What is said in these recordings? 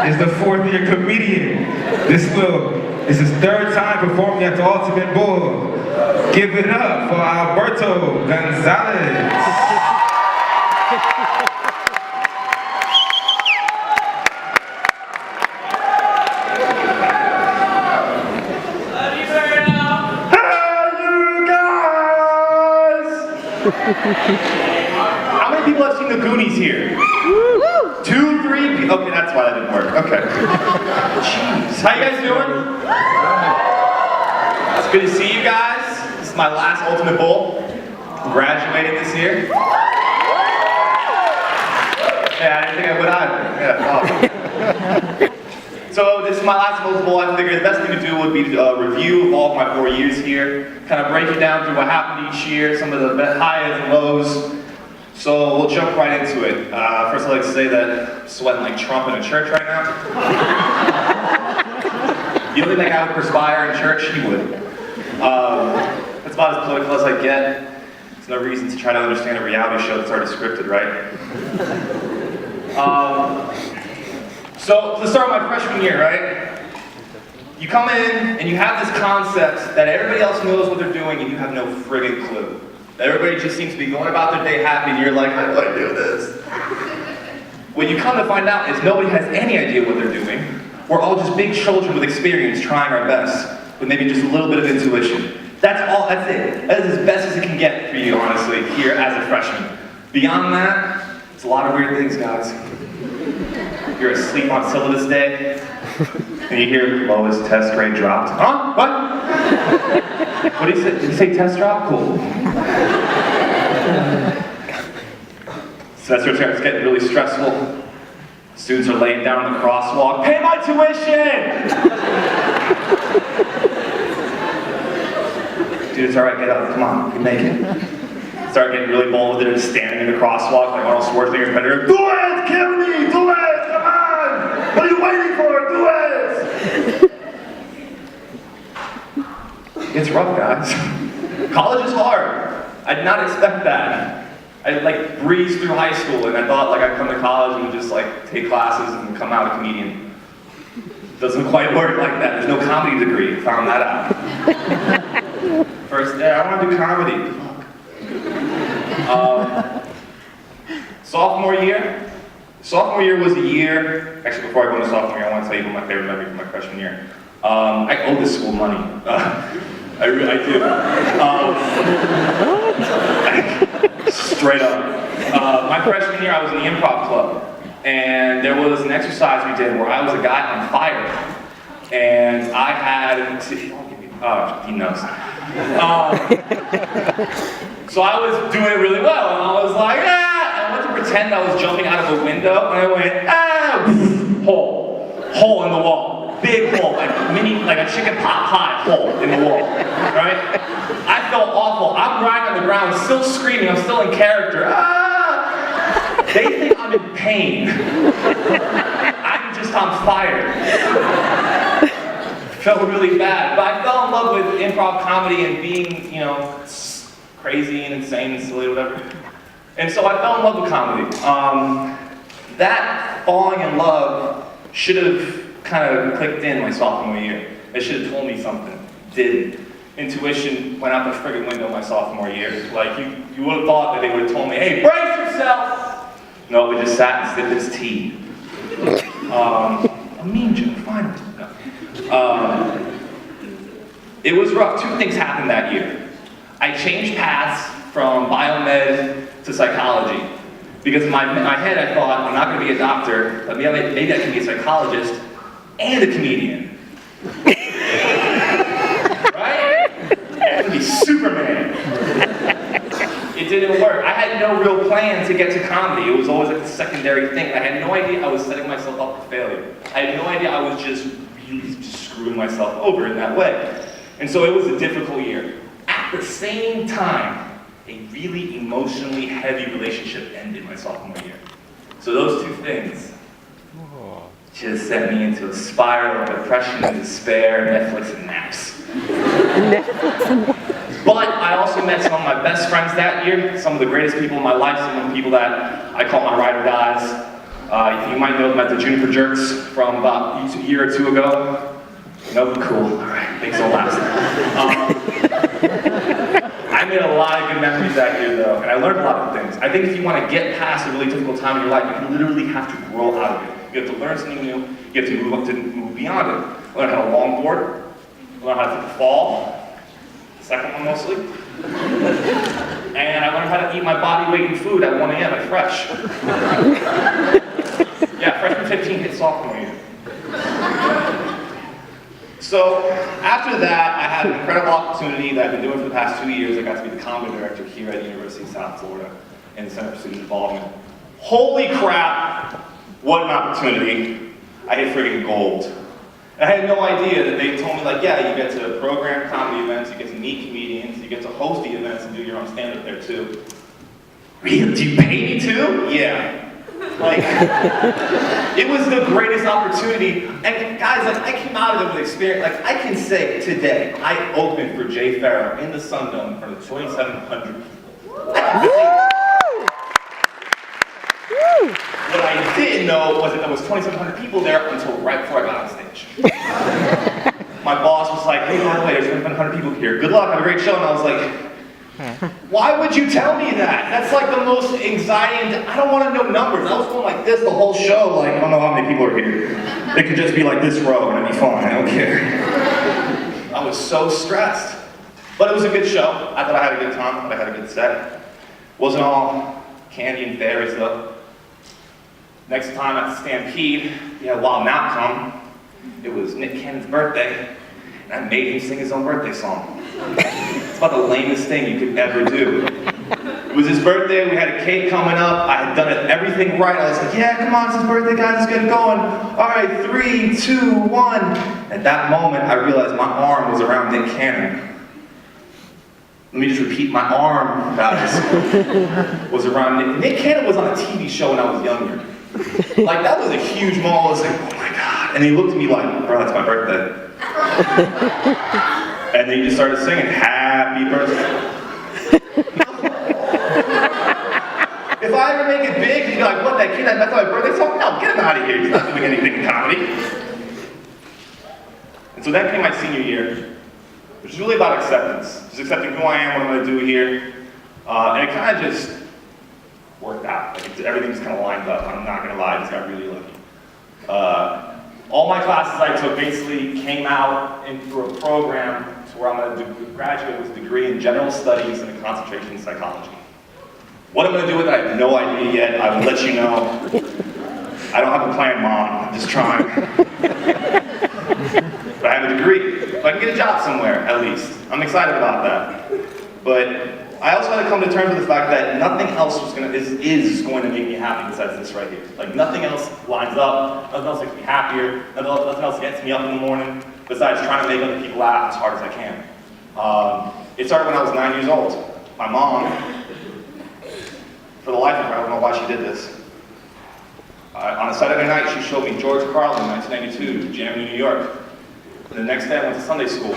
is the fourth-year comedian. This is his third time performing at the Ultimate Bull. Give it up for Alberto Gonzalez. How many people have seen the Goonies here? 2, 3 people? Okay, that's why that didn't work. Okay. Jeez. How you guys doing? It's good to see you guys. This is my last Ultimate Bowl. I'm graduating this year. Yeah, I didn't think I would either. Yeah, awesome. So this is my last Ultimate Bowl. I figured the best thing to do would be a review of all of my 4 years here, kind of break it down through what happened each year, some of the highs and lows. So we'll jump right into it. First I'd like to say that I'm sweating like Trump in a church right now. You don't think that guy would perspire in church? He would. That's about as political as I get. There's no reason to try to understand a reality show that's already scripted, right? So, to start my freshman year, right? You come in and you have this concept that everybody else knows what they're doing and you have no friggin' clue. Everybody just seems to be going about their day happy and you're like, how do I do this? What you come to find out is nobody has any idea what they're doing. We're all just big children with experience trying our best, with maybe just a little bit of intuition. That's all, that's it. That is as best as it can get for you, honestly, here as a freshman. Beyond that, it's a lot of weird things, guys. You're asleep on syllabus day, and you hear lowest test grade dropped. Huh? What? What did he say? Did he say test drop? Cool. Semester starts getting really stressful. Students are laying down in the crosswalk. Pay my tuition! Dude, it's alright, get up. Come on, you can make it. Start getting really bold with it and standing in the crosswalk like Arnold Schwarzenegger's better. Do it! Kill me! Do it! Come on! What are you waiting for? Do it! It's rough, guys. College is hard. I did not expect that. I like breezed through high school and I thought like I'd come to college and just like take classes and come out a comedian. Doesn't quite work like that. There's no comedy degree. Found that out. First day, I want to do comedy. Sophomore year. Sophomore year was a year. Actually, before I go into sophomore year, I want to tell you what my favorite memory from my freshman year. I owe this school money. I do. Straight up. My freshman year, I was in the improv club, and there was an exercise we did where I was a guy on fire, and I had. He knows. So I was doing it really well, and I was like, ah! I went to pretend I was jumping out of a window, and I went, ah! Hole in the wall. Big hole, like a chicken pot pie hole in the wall, right? I felt awful. I'm lying on the ground, still screaming. I'm still in character. Ah! They think I'm in pain. I'm just on fire. Felt really bad, but I fell in love with improv comedy and being, you know, crazy and insane and silly or whatever. And so I fell in love with comedy. That falling in love should have kind of clicked in my sophomore year. It should have told me something. Didn't. Intuition went out the friggin' window my sophomore year. Like, you would have thought that they would have told me, hey, brace yourself! No, we just sat and sipped his tea. A mean joke, finally. No. It was rough. 2 things happened that year. I changed paths from biomed to psychology. Because in my head I thought, I'm not going to be a doctor, but maybe I can be a psychologist and a comedian. Right? I'm going to be Superman. It didn't work. I had no real plan to get to comedy. It was always like a secondary thing. I had no idea I was setting myself up for failure. I had no idea I was just really screwing myself over in that way. And so it was a difficult year. At the same time, a really emotionally heavy relationship ended my sophomore year. So those 2 things just sent me into a spiral of depression and despair, Netflix and naps. But I also met some of my best friends that year, some of the greatest people in my life, some of the people that I call my ride or dies. You might know them as the Juniper Jerks from about a year or two ago. Nope, cool. All right, thanks so last. I made a lot of good memories that year, though, and I learned a lot of things. I think if you want to get past a really difficult time in your life, you literally have to grow out of it. You have to learn something new. You have to move beyond it. Learn how to longboard. Learn how to take a fall. The second one mostly. And I learned how to eat my body weight in food at 1 a.m. at Fresh. Yeah, freshman 15 hit sophomore year. So after that, I had an incredible opportunity that I've been doing for the past 2 years. I got to be the Congo director here at the University of South Florida in the Center for Student Involvement. Holy crap, what an opportunity. I hit friggin' gold. And I had no idea that they told me, like, yeah, you get to program comedy events, you get to meet comedians, you get to host the events and do your own stand-up there too. Really? Do you pay me too? Yeah. Like, it was the greatest opportunity. And guys, like, I came out of it with experience. Like, I can say today, I opened for Jay Farrow in the Sundome in front of 2,700 people. What I didn't know was that there was 2,700 people there until right before I got on stage. My boss was like, hey, by the way, there's 2,700 people here. Good luck, have a great show. And I was like, why would you tell me that? That's like the most anxiety. I don't want to know numbers. I was going like this the whole show. Like, I don't know how many people are here. It could just be like this row and it'd be fine. I don't care. I was so stressed. But it was a good show. I thought I had a good time. I thought I had a good set. Wasn't all candy and fairies though. Next time at the Stampede, we had Wild Mount come. It was Nick Cannon's birthday, and I made him sing his own birthday song. It's about the lamest thing you could ever do. It was his birthday, we had a cake coming up, I had done everything right. I was like, yeah, come on, it's his birthday, guys, let's get it going. All right, 3, 2, 1. At that moment, I realized my arm was around Nick Cannon. Let me just repeat, my arm, guys, was around Nick. Nick Cannon was on a TV show when I was younger. Like, that was a huge moment. I was like, oh my God. And he looked at me like, bro, that's my birthday. And then he just started singing, happy birthday. If I ever make it big, he'd be like, what, that kid, that's my birthday song? No, get him out of here. He's not doing anything in comedy. And so that came my senior year, which is really about acceptance. Just accepting who I am, what I'm going to do here. And it kind of just worked out. Like, everything just kind of lined up. I'm not going to lie, I just got really lucky. All my classes I took basically came out through a program to where I'm going to graduate with a degree in general studies and a concentration in psychology. What I'm going to do with it, I have no idea yet. I will let you know. I don't have a plan, Mom. I'm just trying. But I have a degree. So I can get a job somewhere, at least. I'm excited about that. But I also had to come to terms with the fact that nothing else is going to make me happy besides this right here. Like, nothing else lines up, nothing else makes me happier, nothing else gets me up in the morning, besides trying to make other people laugh as hard as I can. It started when I was 9 years old. My mom, for the life of her, I don't know why she did this. On a Saturday night, she showed me George Carlin, 1992, Jam in New York. And the next day, I went to Sunday school.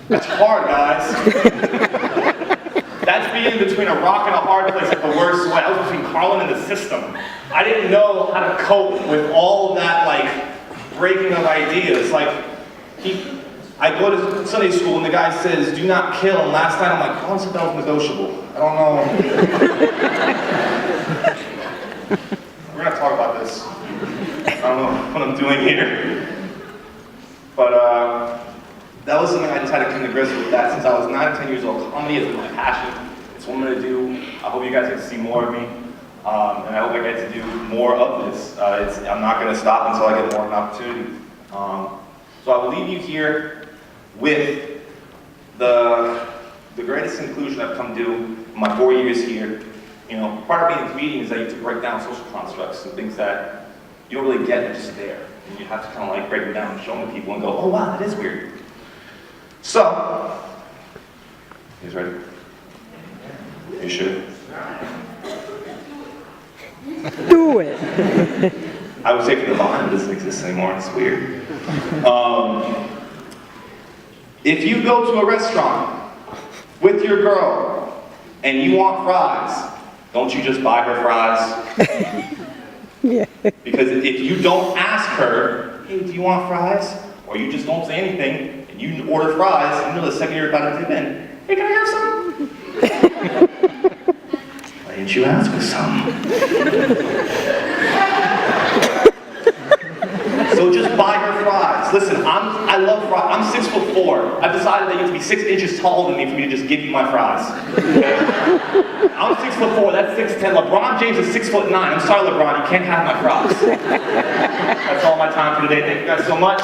That's hard, guys. That's being between a rock and a hard place like the worst way. I was between Carlin and the system. I didn't know how to cope with all of that, like, breaking of ideas. Like, I go to Sunday school and the guy says, do not kill. And last night I'm like, Carlin said that was negotiable. I don't know. We're gonna talk about this. I don't know what I'm doing here. But, that was something I just had to come to grips with that since I was 9 or 10 years old. Comedy is my passion. It's what I'm going to do. I hope you guys get to see more of me. And I hope I get to do more of this. I'm not going to stop until I get more of an opportunity. So I will leave you here with the greatest conclusion I've come to in my 4 years here. You know, part of being a comedian is that you have to break down social constructs and things that you don't really get, they're just there. And you have to kind of like break them down and show them to people and go, oh wow, that is weird. So, you guys ready? You sure? Do it. I was taking the Vine, it doesn't exist anymore, it's weird. If you go to a restaurant with your girl and you want fries, don't you just buy her fries? Because if you don't ask her, hey, do you want fries? Or you just don't say anything, and you order fries, and you know the second you're about to dip in, hey, can I have some? Why didn't you ask for some? So just buy her fries. Listen, I love fries. I'm 6'4". I've decided that you have to be 6 inches taller than me for me to just give you my fries. Okay? I'm 6'4", that's 6'10". LeBron James is 6'9". I'm sorry, LeBron, you can't have my fries. That's all my time for today. Thank you guys so much.